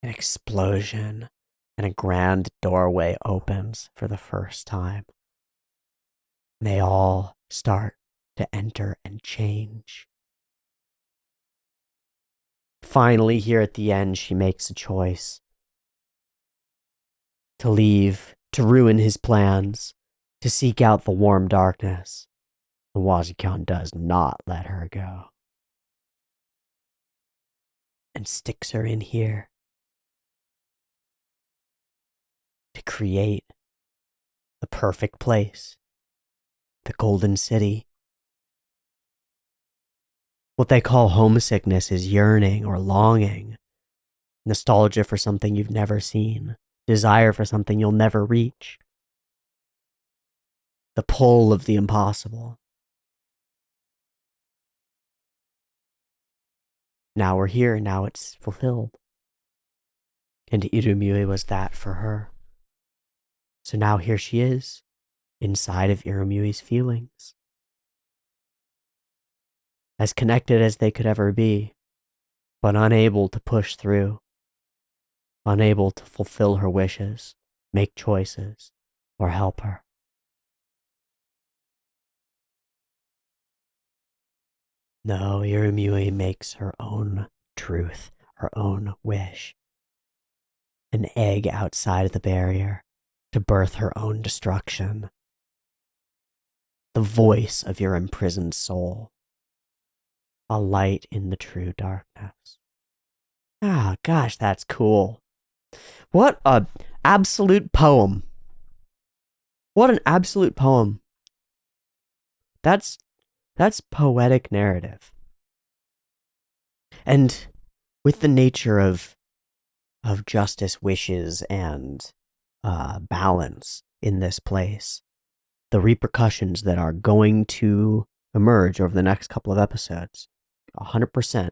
Speaker 1: An explosion, and a grand doorway opens for the first time. And they all start to enter and change. Finally, here at the end, she makes a choice. To leave, to ruin his plans, to seek out the warm darkness. And Wazikyan does not let her go. And sticks her in here. To create the perfect place. The Golden City. What they call homesickness is yearning or longing. Nostalgia for something you've never seen. Desire for something you'll never reach. The pull of the impossible. Now we're here, now it's fulfilled. And Irumyuui was that for her. So now here she is, inside of Irumyuui's feelings. As connected as they could ever be, but unable to push through. Unable to fulfill her wishes, make choices, or help her. No, Irumyuui makes her own truth, her own wish. An egg outside of the barrier to birth her own destruction. The voice of your imprisoned soul. A light in the true darkness. Ah, gosh, that's cool. What a absolute poem. What an absolute poem. That's poetic narrative. And with the nature of justice, wishes, and balance in this place, the repercussions that are going to emerge over the next couple of episodes, 100%,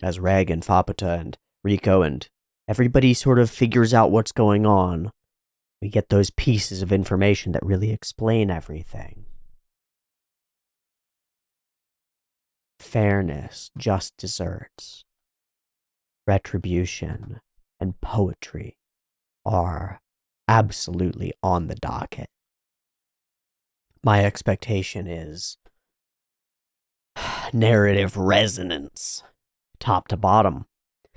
Speaker 1: as Reg and Faputa and Rico and everybody sort of figures out what's going on, we get those pieces of information that really explain everything. Fairness, just desserts, retribution, and poetry are absolutely on the docket. My expectation is narrative resonance, top to bottom.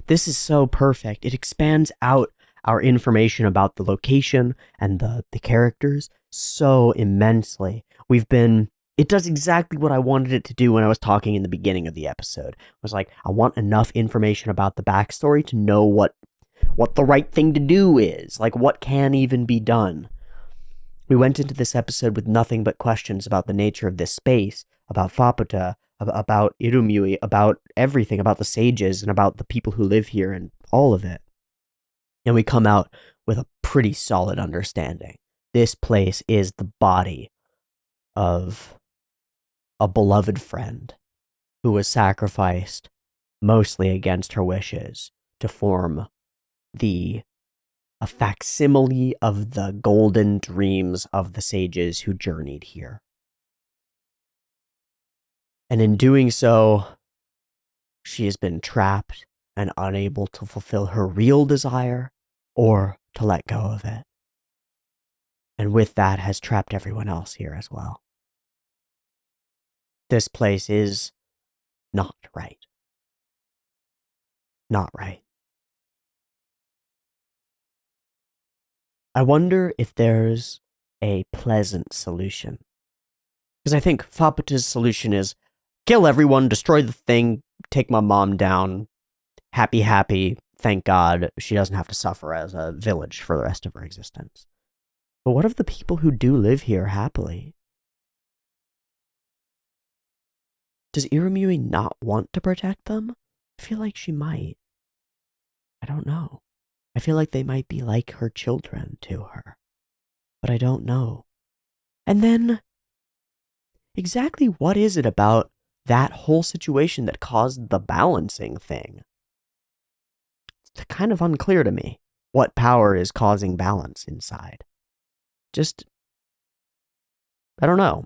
Speaker 1: This is so perfect. It expands out our information about the location and the characters so immensely. It does exactly what I wanted it to do when I was talking in the beginning of the episode. I was like, I want enough information about the backstory to know what the right thing to do is. Like, what can even be done. We went into this episode with nothing but questions about the nature of this space, about Faputa, about Irumyuui, about everything, about the sages, and about the people who live here, and all of it. And we come out with a pretty solid understanding. This place is the body of a beloved friend who was sacrificed, mostly against her wishes, to form a facsimile of the golden dreams of the sages who journeyed here. And in doing so, she has been trapped and unable to fulfill her real desire or to let go of it. And with that has trapped everyone else here as well. This place is not right. Not right. I wonder if there's a pleasant solution. Because I think Faputa's solution is kill everyone, destroy the thing, take my mom down, happy, thank God she doesn't have to suffer as a village for the rest of her existence. But what of the people who do live here happily? Does Irumyuui not want to protect them? I feel like she might. I don't know. I feel like they might be like her children to her. But I don't know. And then, exactly what is it about that whole situation that caused the balancing thing? It's kind of unclear to me. What power is causing balance inside? Just, I don't know.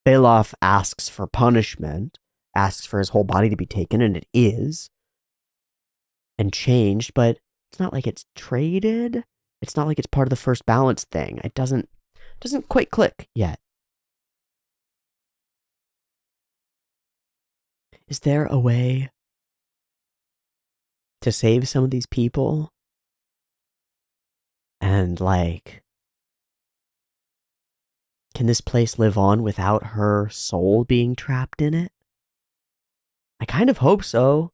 Speaker 1: Belaf asks for punishment, asks for his whole body to be taken, and it is, and changed, but it's not like it's traded. It's not like it's part of the first balance thing. It doesn't quite click yet. Is there a way to save some of these people? And like, can this place live on without her soul being trapped in it? I kind of hope so.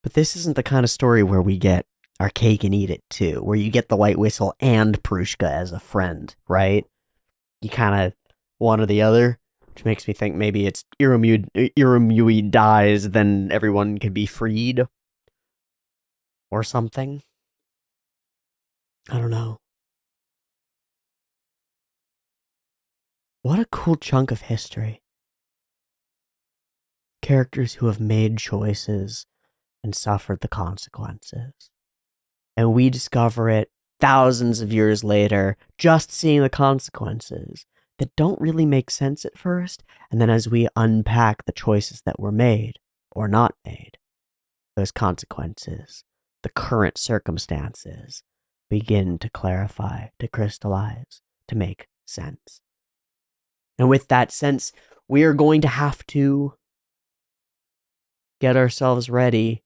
Speaker 1: But this isn't the kind of story where we get our cake and eat it too, where you get the White Whistle and Prushka as a friend, right? You kind of one or the other, which makes me think maybe it's Irumyuui dies, then everyone can be freed. Or something. I don't know. What a cool chunk of history. Characters who have made choices and suffered the consequences. And we discover it thousands of years later, just seeing the consequences that don't really make sense at first. And then as we unpack the choices that were made or not made, those consequences, the current circumstances, begin to clarify, to crystallize, to make sense. And with that sense, we are going to have to get ourselves ready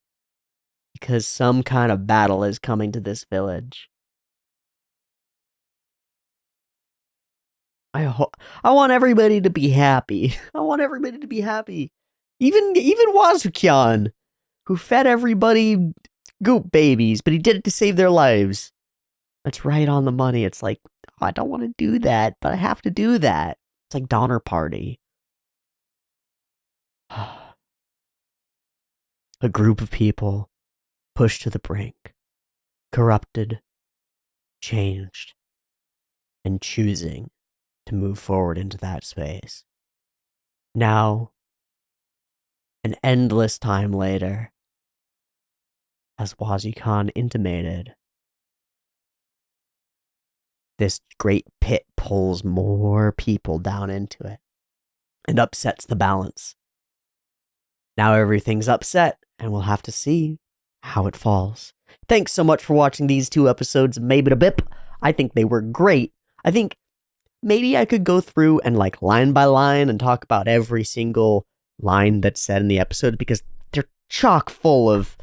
Speaker 1: because some kind of battle is coming to this village. I want everybody to be happy. I want everybody to be happy. Even Wazukyan, who fed everybody goop babies, but he did it to save their lives. That's right on the money. It's like, oh, I don't want to do that, but I have to do that. It's like Donner Party. A group of people pushed to the brink, corrupted, changed, and choosing to move forward into that space. Now, an endless time later, as Wazukhan intimated, this great pit pulls more people down into it and upsets the balance. Now everything's upset, and we'll have to see how it falls. Thanks so much for watching these 2 episodes of Maybe the Bip. I think they were great. I think maybe I could go through and like line by line and talk about every single line that's said in the episode because they're chock full of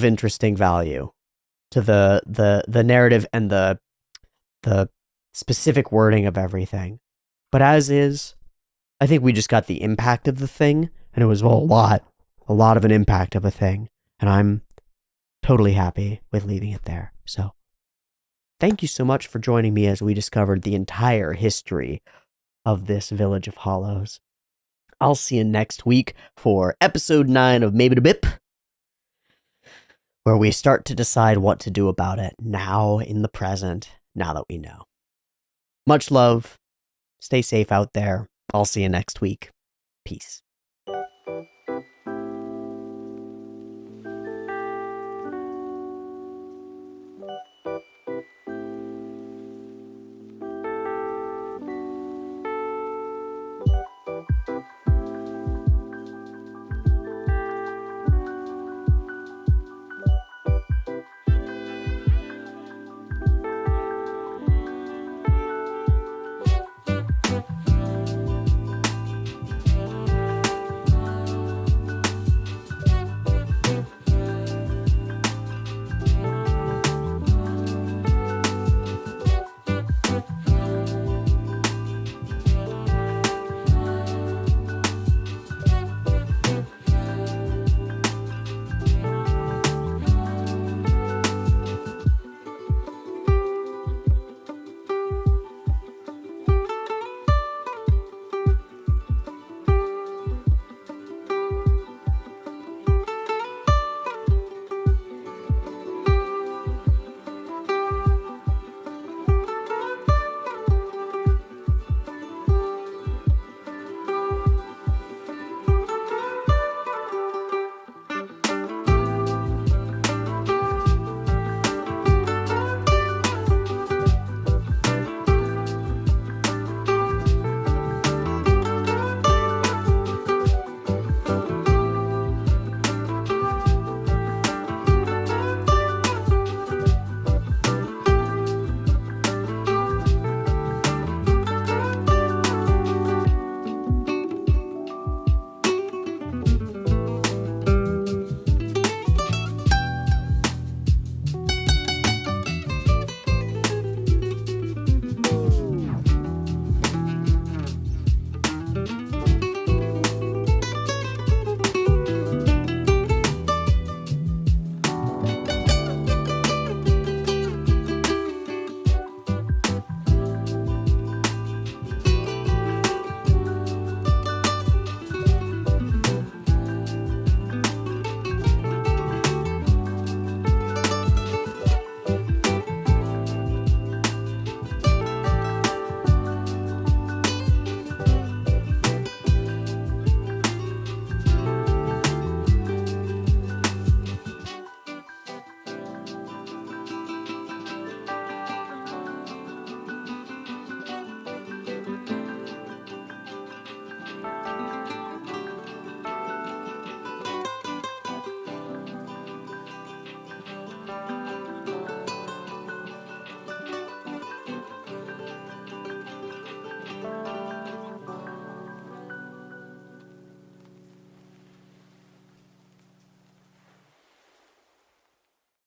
Speaker 1: interesting value to the narrative and the specific wording of everything. But as is, I think we just got the impact of the thing, and it was a lot of an impact of a thing, and I'm totally happy with leaving it there. So, thank you so much for joining me as we discovered the entire history of this Village of Hollows. I'll see you next week for episode 9 of Maybe the Bip, where we start to decide what to do about it now in the present, now that we know. Much love. Stay safe out there. I'll see you next week. Peace.